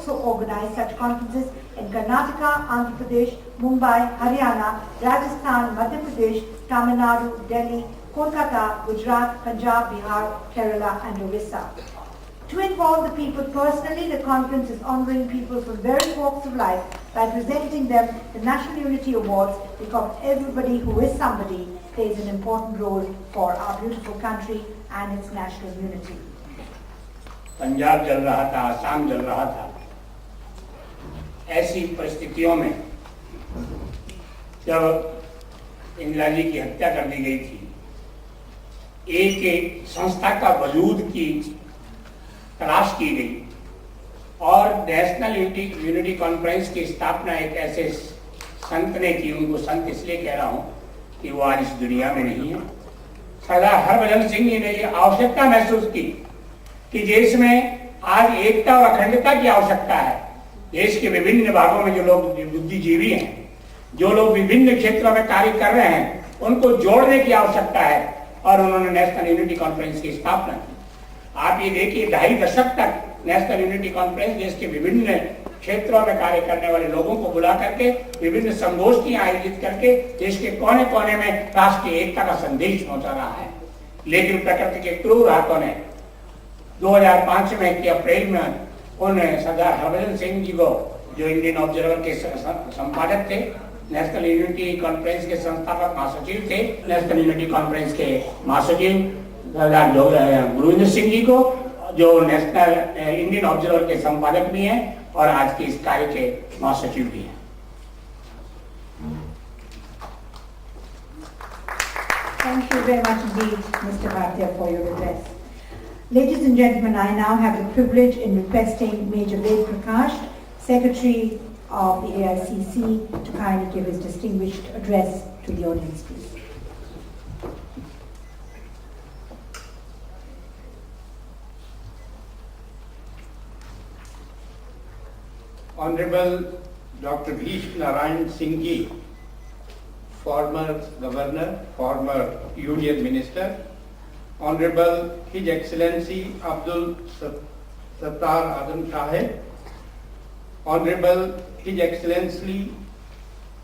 also organize such conferences in Karnataka, Andhra Pradesh, Mumbai, Haryana, Rajasthan, Madhya Pradesh, Tamil Nadu, Delhi, Kolkata, Gujarat, Punjab, Bihar, Kerala and Orissa. To involve the people personally, the conference is honoring people from various walks of life by presenting them the National Unity Awards, because everybody who is somebody plays an important role for our beautiful country and its national unity. Punjab जल रहा था, आसाम जल रहा था। ऐसी परिस्थितियों में जब इंदिरा जी की हत्या कर दी गई थी, एक संस्था का वजूद की तलाश की गई और नेशनल यूनिटी कॉन्फ्रेंस की स्थापना एक ऐसे संत ने की। उनको संत इसलिए कह रहा हूं कि वो आज इस दुनिया में नहीं है। सरदार हरभजन सिंह जी ने ये आवश्यकता महसूस की कि देश में आज एकता और अखंडता की आवश्यकता है। देश के विभिन्न भागों में जो लोग बुद्धिजीवी हैं, जो लोग विभिन्न क्षेत्रों में कार्य कर रहे हैं, उनको जोड़ने की आवश्यकता है और उन्होंने नेशनल यूनिटी कॉन्फ्रेंस की स्थापना की। आप ये देखिए, 2.5 दशक तक नेशनल यूनिटी कॉन्फ्रेंस देश के विभिन्न क्षेत्रों में कार्य करने वाले लोगों को बुला करके विभिन्न संगोष्ठियां आयोजित करके देश के कोने कोने में राष्ट्रीय एकता का संदेश पहुंचा रहा है। लेकिन प्रकृति के क्रूर हाथों ने 2005 में के अप्रैल में उन सरदार हरभजन सिंह जी को, जो इंडियन ऑब्जर्वर के संपादक थे, नेशनल यूनिटी कॉन्फ्रेंस के संस्थापक महासचिव थे, नेशनल यूनिटी कॉन्फ्रेंस के महासचिव सरदार गुरविंदर सिंह जी को, जो नेशनल इंडियन ऑब्जर्वर के संपादक भी हैं और आज के इस कार्य के महासचिव भी हैं। Thank you very much indeed, Mr. Bhatia, for your address. Ladies and gentlemen, I now have the privilege in requesting Major Ved Prakash, Secretary of the AICC, to kindly give his distinguished address to the audience, please. Honorable Dr. Bhish Narayan Singh ji, former Governor, former Union Minister, Honorable His Excellency Abdul Sattar Adam Sahib, Honorable His Excellency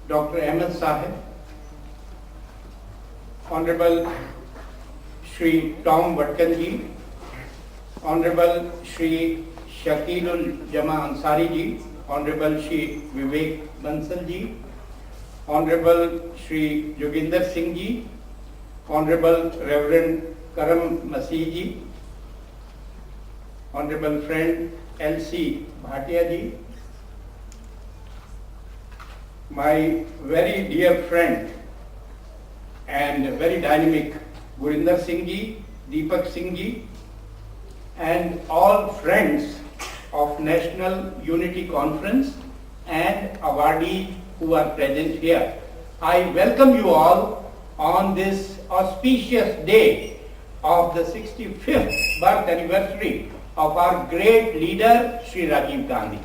Dr. Ahmed Sahib, Honorable Shri Tom Vatkan ji, Honorable Shri Shakilul Jama Ansari ji, Honorable Shri Vivek Bansal ji, Honorable Shri Joginder Singh ji, Honorable Reverend Karam Masih ji, Honorable friend L.C. Bhatia ji, my very dear friend and very dynamic Gurinder Singh ji, Deepak Singh ji, and all friends of National Unity Conference and awardees who are present here. I welcome you all on this auspicious day of the 65th birth anniversary of our great leader, Sri Rajiv Gandhi.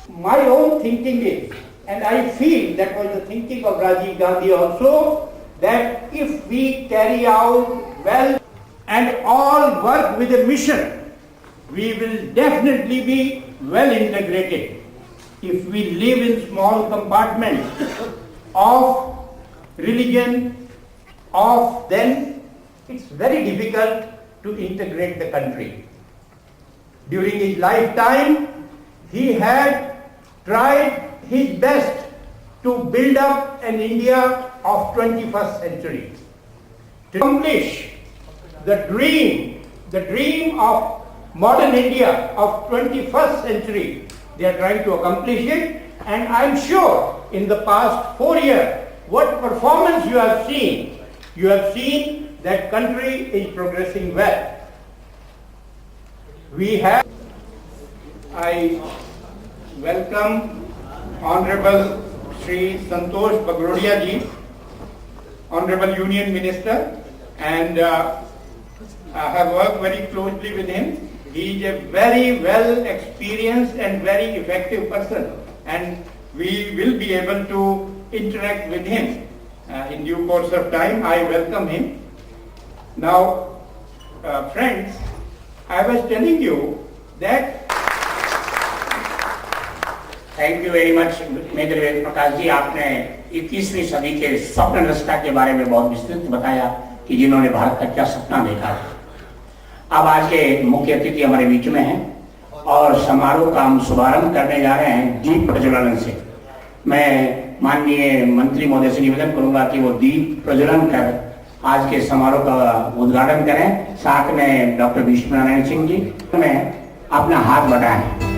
My own thinking is, and I feel that was the thinking of Rajiv Gandhi also, that if we carry out well and all work with a mission, we will definitely be well integrated. If we live in small compartments of religion, then it's very difficult to integrate the country. During his lifetime, he had tried his best to build up an India of 21st century. To accomplish the dream of modern India of 21st century, they are trying to accomplish it, and I'm sure in the past 4 years, what performance you have seen that country is progressing well. I welcome Honorable Shri Santosh Bagrodia ji, Honorable Union Minister, and I have worked very closely with him. He is a very well experienced and very effective person, and we will be able to interact with him in due course of time. I welcome him. Now, friends, I was telling you that thank you very much major Ved Prakash ji. आपने 21वीं सदी के स्वप्न दृष्टा के बारे में बहुत विस्तृत बताया कि जिन्होंने भारत का क्या सपना देखा है। अब आज के मुख्य अतिथि हमारे बीच में हैं और समारोह का हम शुभारंभ करने जा रहे हैं दीप प्रज्वलन से। मैं माननीय मंत्री महोदय से निवेदन करूंगा कि वो दीप प्रज्वलन कर आज के समारोह का उद्घाटन करें। साथ में डॉक्टर विष्णु नारायण सिंह जी में अपना हाथ बढ़ाएं।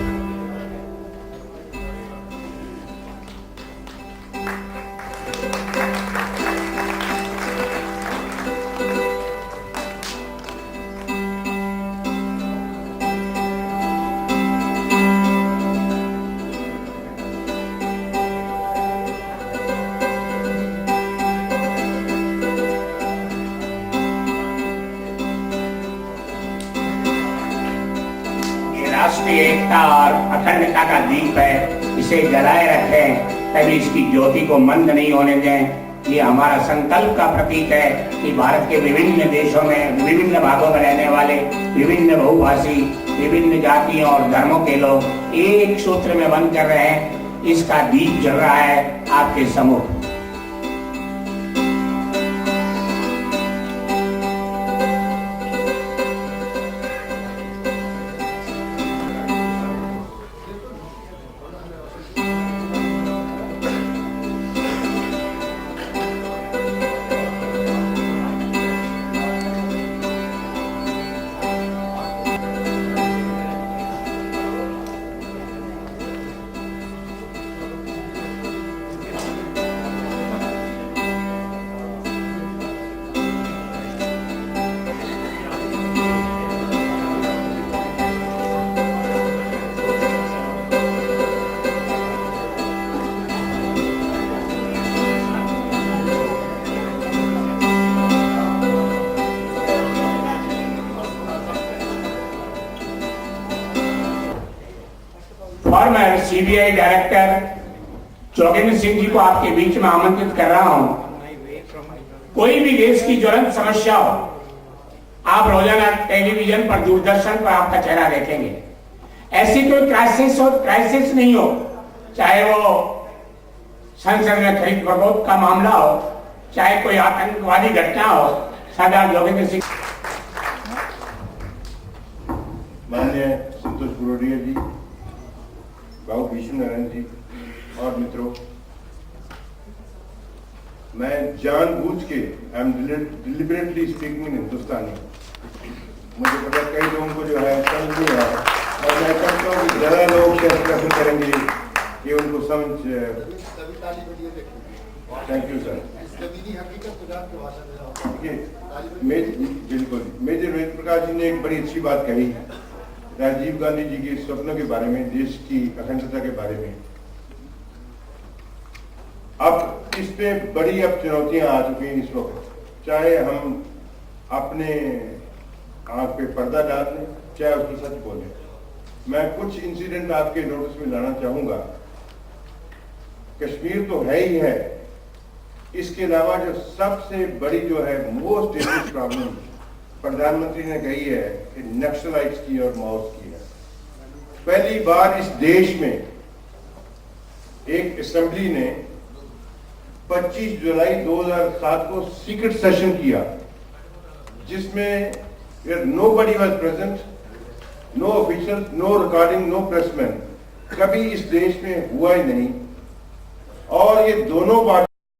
राष्ट्रीय एकता और अखंडता का दीप है, इसे जलाए रखें, तभी इसकी ज्योति को मंद नहीं होने दें। ये हमारा संकल्प का प्रतीक है कि भारत के विभिन्न देशों में, विभिन्न भागों में रहने वाले विभिन्न बहुभाषी, विभिन्न जातियों और धर्मों के लोग एक सूत्र में बंध कर रहे हैं। इसका दीप जल रहा है आपके सम्मुख। Former CBI director Jogendra Singh ji को आपके बीच में आमंत्रित कर रहा हूं। कोई भी देश की ज्वलंत समस्या हो, आप रोजाना टेलीविजन पर, दूरदर्शन पर आपका चेहरा देखेंगे। ऐसी कोई क्राइसिस हो, क्राइसिस नहीं हो, चाहे वो संसद में खरीद फरोख्त का मामला हो, चाहे कोई आतंकवादी घटना हो, सरदार जोगेंद्र सिंह। माननीय संतोष गुरोडिया जी, बाबू विष्णु नारायण जी और मित्रों, मैं जानबूझ के I am deliberately speaking in Hindustani. मुझे पता कई लोगों को जो है समझ नहीं आ रहा, और मैं चाहता हूँ कि ज़्यादा लोग शेयर प्रश्न करेंगे कि उनको समझ। Thank you sir. बिल्कुल, मेजर वेद प्रकाश जी ने एक बड़ी अच्छी बात कही राजीव गांधी जी के स्वप्नों के बारे में, देश की अखंडता के बारे में। अब इस पे बड़ी अब चुनौतियां आ चुकी हैं इस वक्त, चाहे हम अपने आंख पे पर्दा डाल दें, चाहे उसको सच बोलें। मैं कुछ इंसिडेंट आपके नोटिस में लाना चाहूंगा। कश्मीर तो है ही है, इसके अलावा जो सबसे बड़ी जो है मोस्ट डेंजरस प्रॉब्लम प्रधानमंत्री ने कही है कि नक्सलाइट्स की और माओस की है। पहली बार इस देश में एक असेंबली ने 25 जुलाई 2007 को सीक्रेट सेशन किया, जिसमें nobody was present, no officials, no recording, no pressmen। कभी इस देश में हुआ ही नहीं। और ये दोनों पार्टी